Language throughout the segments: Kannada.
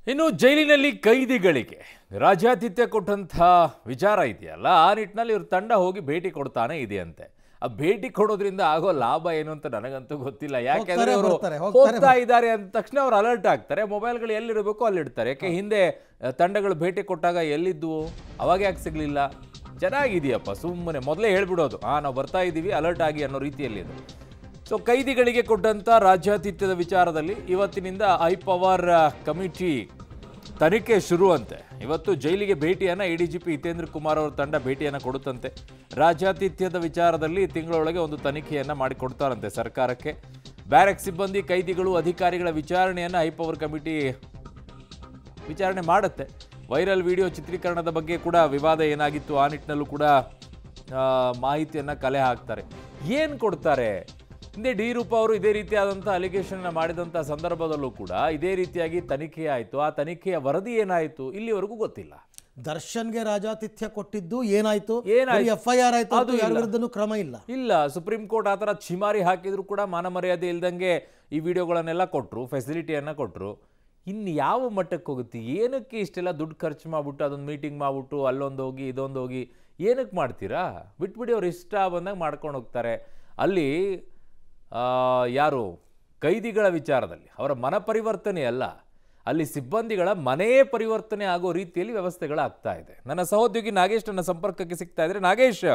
ಇನ್ನು ಜೈಲಿನಲ್ಲಿ ಕೈದಿಗಳಿಗೆ ರಾಜ್ಯಾತಿಥ್ಯ ಕೊಟ್ಟಂತ ವಿಚಾರ ಇದೆಯಲ್ಲ, ಆ ನಿಟ್ಟಿನಲ್ಲಿ ಇವ್ರ ತಂಡ ಹೋಗಿ ಭೇಟಿ ಕೊಡ್ತಾನೆ ಇದೆಯಂತೆ. ಆ ಭೇಟಿ ಕೊಡೋದ್ರಿಂದ ಆಗೋ ಲಾಭ ಏನು ಅಂತ ನನಗಂತೂ ಗೊತ್ತಿಲ್ಲ. ಯಾಕೆಂದ್ರೆ ಅವರು ಹೋಗ್ತಾ ಇದ್ದಾರೆ ಅಂದ ತಕ್ಷಣ ಅವ್ರು ಅಲರ್ಟ್ ಆಗ್ತಾರೆ, ಮೊಬೈಲ್ಗಳು ಎಲ್ಲಿರಬೇಕು ಅಲ್ಲಿಡ್ತಾರೆ. ಯಾಕೆ ಹಿಂದೆ ತಂಡಗಳು ಭೇಟಿ ಕೊಟ್ಟಾಗ ಎಲ್ಲಿದ್ವು, ಅವಾಗ ಯಾಕೆ ಸಿಗ್ಲಿಲ್ಲ? ಚೆನ್ನಾಗಿದೆಯಪ್ಪ, ಸುಮ್ಮನೆ ಮೊದಲೇ ಹೇಳ್ಬಿಡೋದು, ನಾವು ಬರ್ತಾ ಇದ್ದೀವಿ ಅಲರ್ಟ್ ಆಗಿ ಅನ್ನೋ ರೀತಿಯಲ್ಲಿ ಇದು. ಸೊ ಕೈದಿಗಳಿಗೆ ಕೊಟ್ಟಂತ ರಾಜ್ಯಾತಿಥ್ಯದ ವಿಚಾರದಲ್ಲಿ ಇವತ್ತಿನಿಂದ ಹೈಪವರ್ ಕಮಿಟಿ ತನಿಖೆ ಶುರು ಅಂತೆ. ಇವತ್ತು ಜೈಲಿಗೆ ಭೇಟಿಯನ್ನ ಎಡಿಜಿಪಿ ಹಿತೇಂದ್ರ ಕುಮಾರ್ ಅವರ ತಂಡ ಭೇಟಿಯನ್ನ ಕೊಡುತ್ತಂತೆ. ರಾಜ್ಯಾತಿಥ್ಯದ ವಿಚಾರದಲ್ಲಿ ತಿಂಗಳೊಳಗೆ ಒಂದು ತನಿಖೆಯನ್ನ ಮಾಡಿಕೊಡ್ತಾರಂತೆ ಸರ್ಕಾರಕ್ಕೆ. ಬ್ಯಾರಕ್ ಸಿಬ್ಬಂದಿ, ಕೈದಿಗಳು, ಅಧಿಕಾರಿಗಳ ವಿಚಾರಣೆಯನ್ನ ಹೈಪವರ್ ಕಮಿಟಿ ವಿಚಾರಣೆ ಮಾಡುತ್ತೆ. ವೈರಲ್ ವಿಡಿಯೋ ಚಿತ್ರೀಕರಣದ ಬಗ್ಗೆ ಕೂಡ ವಿವಾದ ಏನಾಗಿತ್ತು, ಆ ನಿಟ್ಟಿನಲ್ಲೂ ಕೂಡ ಮಾಹಿತಿಯನ್ನ ಕಲೆ ಹಾಕ್ತಾರೆ. ಏನು ಕೊಡ್ತಾರೆ? ಹಿಂದೆ ಡಿ ರೂಪ ಅವರು ಇದೇ ರೀತಿಯಾದಂಥ ಅಲಿಗೇಷನ್ ಮಾಡಿದಂಥ ಸಂದರ್ಭದಲ್ಲೂ ಕೂಡ ಇದೇ ರೀತಿಯಾಗಿ ತನಿಖೆ ಆಯಿತು. ಆ ತನಿಖೆಯ ವರದಿ ಏನಾಯಿತು ಇಲ್ಲಿವರೆಗೂ ಗೊತ್ತಿಲ್ಲ. ದರ್ಶನ್ಗೆ ರಾಜಾತಿಥ್ಯ ಕೊಟ್ಟಿದ್ದು ಏನಾಯ್ತು, FIR ಆಯ್ತು, ಅದು ಯಾರ ವಿರುದ್ಧನೂ ಕ್ರಮ ಇಲ್ಲ. ಸುಪ್ರೀಂ ಕೋರ್ಟ್ ಆ ಥರ ಚಿಮಾರಿ ಹಾಕಿದ್ರು ಕೂಡ ಮಾನ ಮರ್ಯಾದೆ ಇಲ್ದಂಗೆ ಈ ವಿಡಿಯೋಗಳನ್ನೆಲ್ಲ ಕೊಟ್ಟರು, ಫೆಸಿಲಿಟಿಯನ್ನು ಕೊಟ್ಟರು. ಇನ್ನು ಯಾವ ಮಟ್ಟಕ್ಕೆ ಹೋಗುತ್ತೆ? ಏನಕ್ಕೆ ಇಷ್ಟೆಲ್ಲ ದುಡ್ಡು ಖರ್ಚು ಮಾಡಿಬಿಟ್ಟು ಅದೊಂದು ಮೀಟಿಂಗ್ ಮಾಡಿಬಿಟ್ಟು ಅಲ್ಲೊಂದು ಹೋಗಿ ಇದೊಂದು ಹೋಗಿ ಏನಕ್ಕೆ ಮಾಡ್ತೀರಾ? ಬಿಟ್ಬಿಡಿ, ಅವ್ರು ಇಷ್ಟ ಬಂದಾಗ ಮಾಡ್ಕೊಂಡು ಹೋಗ್ತಾರೆ. ಅಲ್ಲಿ ಯಾರು ಕೈದಿಗಳ ವಿಚಾರದಲ್ಲಿ ಅವರ ಮನ ಪರಿವರ್ತನೆ ಅಲ್ಲ, ಅಲ್ಲಿ ಸಿಬ್ಬಂದಿಗಳ ಮನೆಯೇ ಪರಿವರ್ತನೆ ಆಗೋ ರೀತಿಯಲ್ಲಿ ವ್ಯವಸ್ಥೆಗಳಾಗ್ತಾ ಇದೆ. ನನ್ನ ಸಹೋದ್ಯೋಗಿ ನಾಗೇಶ್ ನನ್ನ ಸಂಪರ್ಕಕ್ಕೆ ಸಿಗ್ತಾ ಇದ್ರೆ. ನಾಗೇಶ್,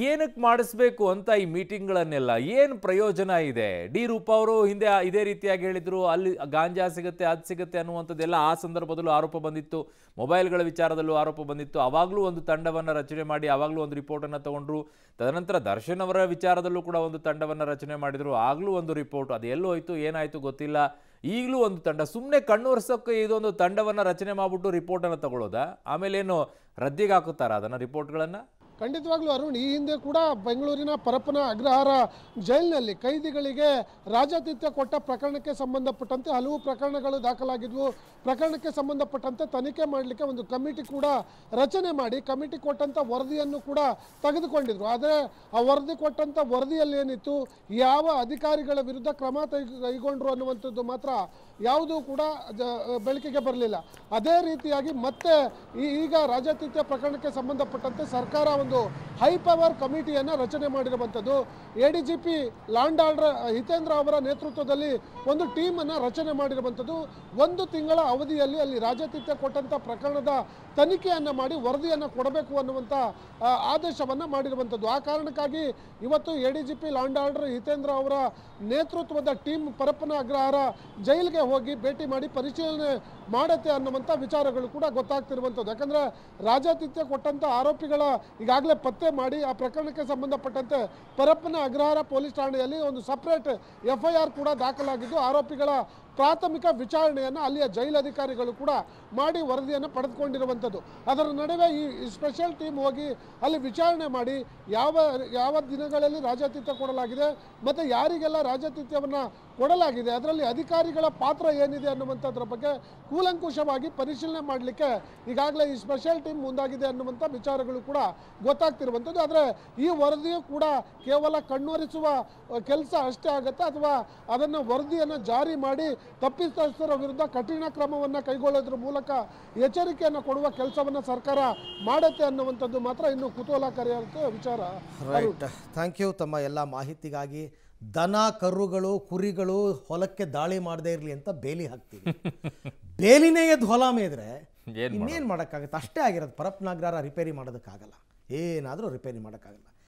ಏನಕ್ಕೆ ಮಾಡಿಸ್ಬೇಕು ಅಂತ ಈ ಮೀಟಿಂಗ್ಗಳನ್ನೆಲ್ಲ? ಏನು ಪ್ರಯೋಜನ ಇದೆ? ಡಿ ರೂಪ ಅವರು ಹಿಂದೆ ಇದೇ ರೀತಿಯಾಗಿ ಹೇಳಿದ್ರು, ಅಲ್ಲಿ ಗಾಂಜಾ ಸಿಗುತ್ತೆ, ಅದು ಸಿಗುತ್ತೆ ಅನ್ನುವಂಥದ್ದೆಲ್ಲ ಆ ಸಂದರ್ಭದಲ್ಲೂ ಆರೋಪ ಬಂದಿತ್ತು. ಮೊಬೈಲ್ಗಳ ವಿಚಾರದಲ್ಲೂ ಆರೋಪ ಬಂದಿತ್ತು. ಆವಾಗಲೂ ಒಂದು ತಂಡವನ್ನು ರಚನೆ ಮಾಡಿ ಆವಾಗಲೂ ಒಂದು ರಿಪೋರ್ಟನ್ನು ತಗೊಂಡ್ರು. ತದನಂತರ ದರ್ಶನ್ ಅವರ ವಿಚಾರದಲ್ಲೂ ಕೂಡ ಒಂದು ತಂಡವನ್ನು ರಚನೆ ಮಾಡಿದರು, ಆಗಲೂ ಒಂದು ರಿಪೋರ್ಟ್. ಅದು ಎಲ್ಲೋ ಹೋಯ್ತು, ಏನಾಯಿತು ಗೊತ್ತಿಲ್ಲ. ಈಗಲೂ ಒಂದು ತಂಡ, ಸುಮ್ಮನೆ ಕಣ್ಣುವರ್ಸೋಕ್ಕೆ ಇದೊಂದು ತಂಡವನ್ನು ರಚನೆ ಮಾಡಿಬಿಟ್ಟು ರಿಪೋರ್ಟನ್ನು ತಗೊಳ್ಳೋದಾ? ಆಮೇಲೆ ಏನು ರದ್ದಿಗೆ ಹಾಕುತ್ತಾರ ಅದನ್ನು ರಿಪೋರ್ಟ್ಗಳನ್ನು? ಖಂಡಿತವಾಗ್ಲೂ ಅರುಣ್, ಈ ಹಿಂದೆ ಕೂಡ ಬೆಂಗಳೂರಿನ ಪರಪ್ಪನ ಅಗ್ರಹಾರ ಜೈಲಿನಲ್ಲಿ ಕೈದಿಗಳಿಗೆ ರಾಜಾತಿಥ್ಯ ಕೊಟ್ಟ ಪ್ರಕರಣಕ್ಕೆ ಸಂಬಂಧಪಟ್ಟಂತೆ ಹಲವು ಪ್ರಕರಣಗಳು ದಾಖಲಾಗಿದ್ವು. ಪ್ರಕರಣಕ್ಕೆ ಸಂಬಂಧಪಟ್ಟಂತೆ ತನಿಖೆ ಮಾಡಲಿಕ್ಕೆ ಒಂದು ಕಮಿಟಿ ಕೂಡ ರಚನೆ ಮಾಡಿ ಕಮಿಟಿ ಕೊಟ್ಟಂಥ ವರದಿಯನ್ನು ಕೂಡ ತೆಗೆದುಕೊಂಡಿದ್ರು. ಆದರೆ ಆ ವರದಿ ಕೊಟ್ಟಂಥ ವರದಿಯಲ್ಲಿ ಏನಿತ್ತು, ಯಾವ ಅಧಿಕಾರಿಗಳ ವಿರುದ್ಧ ಕ್ರಮ ಕೈಗೊಂಡ್ರು ಅನ್ನುವಂಥದ್ದು ಮಾತ್ರ ಯಾವುದೂ ಕೂಡ ಬೆಳಕಿಗೆ ಬರಲಿಲ್ಲ. ಅದೇ ರೀತಿಯಾಗಿ ಮತ್ತೆ ಈಗ ರಾಜಾತಿಥ್ಯ ಪ್ರಕರಣಕ್ಕೆ ಸಂಬಂಧಪಟ್ಟಂತೆ ಸರ್ಕಾರ ಒಂದು ಹೈಪವರ್ ಕಮಿಟಿಯನ್ನು ರಚನೆ ಮಾಡಿರುವಂಥದ್ದು. ADGP ಲಾಂಡ್ ಆರ್ಡರ್ ಹಿತೇಂದ್ರ ಅವರ ನೇತೃತ್ವದಲ್ಲಿ ಒಂದು ಟೀಮನ್ನು ರಚನೆ ಮಾಡಿರುವಂಥದ್ದು. ಒಂದು ತಿಂಗಳ ಅವಧಿಯಲ್ಲಿ ಅಲ್ಲಿ ರಾಜಾತಿಥ್ಯ ಕೊಟ್ಟಂಥ ಪ್ರಕರಣದ ತನಿಖೆಯನ್ನು ಮಾಡಿ ವರದಿಯನ್ನು ಕೊಡಬೇಕು ಅನ್ನುವಂಥ ಆದೇಶವನ್ನು ಮಾಡಿರುವಂಥದ್ದು. ಆ ಕಾರಣಕ್ಕಾಗಿ ಇವತ್ತು ADGP ಲಾಂಡ್ ಆರ್ಡರ್ ಹಿತೇಂದ್ರ ಅವರ ನೇತೃತ್ವದ ಟೀಮ್ ಪರಪ್ಪನ ಅಗ್ರಹಾರ ಜೈಲಿಗೆ ಹೋಗಿ ಭೇಟಿ ಮಾಡಿ ಪರಿಶೀಲನೆ ಮಾಡುತ್ತೆ ಅನ್ನುವಂಥ ವಿಚಾರಗಳು ಕೂಡ ಗೊತ್ತಾಗ್ತಿರುವಂಥದ್ದು. ಯಾಕಂದರೆ ರಾಜಾತಿಥ್ಯ ಕೊಟ್ಟಂಥ ಆರೋಪಿಗಳ ಈಗಾಗಲೇ ಪತ್ತೆ ಮಾಡಿ ಆ ಪ್ರಕರಣಕ್ಕೆ ಸಂಬಂಧಪಟ್ಟಂತೆ ಪರಪ್ಪನ ಅಗ್ರಹಾರ ಪೊಲೀಸ್ ಠಾಣೆಯಲ್ಲಿ ಒಂದು ಸಪ್ರೇಟ್ FIR ಕೂಡ ದಾಖಲಾಗಿದ್ದು, ಆರೋಪಿಗಳ ಪ್ರಾಥಮಿಕ ವಿಚಾರಣೆಯನ್ನು ಅಲ್ಲಿಯ ಜೈಲಧಿಕಾರಿಗಳು ಕೂಡ ಮಾಡಿ ವರದಿಯನ್ನು ಪಡೆದುಕೊಂಡಿರುವಂಥದ್ದು. ಅದರ ನಡುವೆ ಈ ಸ್ಪೆಷಲ್ ಟೀಮ್ ಹೋಗಿ ಅಲ್ಲಿ ವಿಚಾರಣೆ ಮಾಡಿ ಯಾವ ದಿನಗಳಲ್ಲಿ ರಾಜಾತಿಥ್ಯ ಕೊಡಲಾಗಿದೆ ಮತ್ತು ಯಾರಿಗೆಲ್ಲ ರಾಜಾತಿಥ್ಯವನ್ನು ಕೊಡಲಾಗಿದೆ, ಅದರಲ್ಲಿ ಅಧಿಕಾರಿಗಳ ಪಾತ್ರ ಏನಿದೆ ಅನ್ನುವಂಥದ್ರ ಬಗ್ಗೆ ಕೂಲಂಕುಷವಾಗಿ ಪರಿಶೀಲನೆ ಮಾಡಲಿಕ್ಕೆ ಈಗಾಗಲೇ ಈ ಸ್ಪೆಷಲ್ ಟೀಮ್ ಮುಂದಾಗಿದೆ ಅನ್ನುವಂಥ ವಿಚಾರಗಳು ಕೂಡ ಗೊತ್ತಾಗ್ತಿರುವಂಥದ್ದು. ಆದರೆ ಈ ವರದಿಯು ಕೂಡ ಕೇವಲ ಕಣ್ಣೊರೆಸುವ ಕೆಲಸ ಅಷ್ಟೇ ಆಗುತ್ತೆ, ಅಥವಾ ಅದನ್ನು ವರದಿಯನ್ನು ಜಾರಿ ಮಾಡಿ ತಪ್ಪಿತಸ್ಥರ ವಿರುದ್ಧ ಕಠಿಣ ಕ್ರಮವನ್ನು ಕೈಗೊಳ್ಳೋದ್ರ ಮೂಲಕ ಎಚ್ಚರಿಕೆಯನ್ನು ಕೊಡುವ ಕೆಲಸವನ್ನು ಸರ್ಕಾರ ಮಾಡುತ್ತೆ ಅನ್ನುವಂಥದ್ದು ಮಾತ್ರ ಇನ್ನು ಕುತೂಹಲಕಾರಿಯಾದ ವಿಚಾರ. ಥ್ಯಾಂಕ್ ಯು ತಮ್ಮ ಎಲ್ಲ ಮಾಹಿತಿಗಾಗಿ. ದನ ಕರುಗಳು ಕುರಿಗಳು ಹೊಲಕ್ಕೆ ದಾಳಿ ಮಾಡದೇ ಇರಲಿ ಅಂತ ಬೇಲಿ ಹಾಕ್ತೀವಿ. ಬೇಲಿನೇ ಎದ್ದು ಹೊಲ ಮೇದ್ರೆ ಇನ್ನೇನು ಮಾಡೋಕ್ಕಾಗುತ್ತೆ? ಅಷ್ಟೇ ಆಗಿರೋದು. ಪರಪ್ಪನ ಅಗ್ರಹಾರ ರಿಪೇರಿ ಮಾಡೋದಕ್ಕಾಗಲ್ಲ, ಏನಾದರೂ ರಿಪೇರಿ ಮಾಡೋಕ್ಕಾಗಲ್ಲ.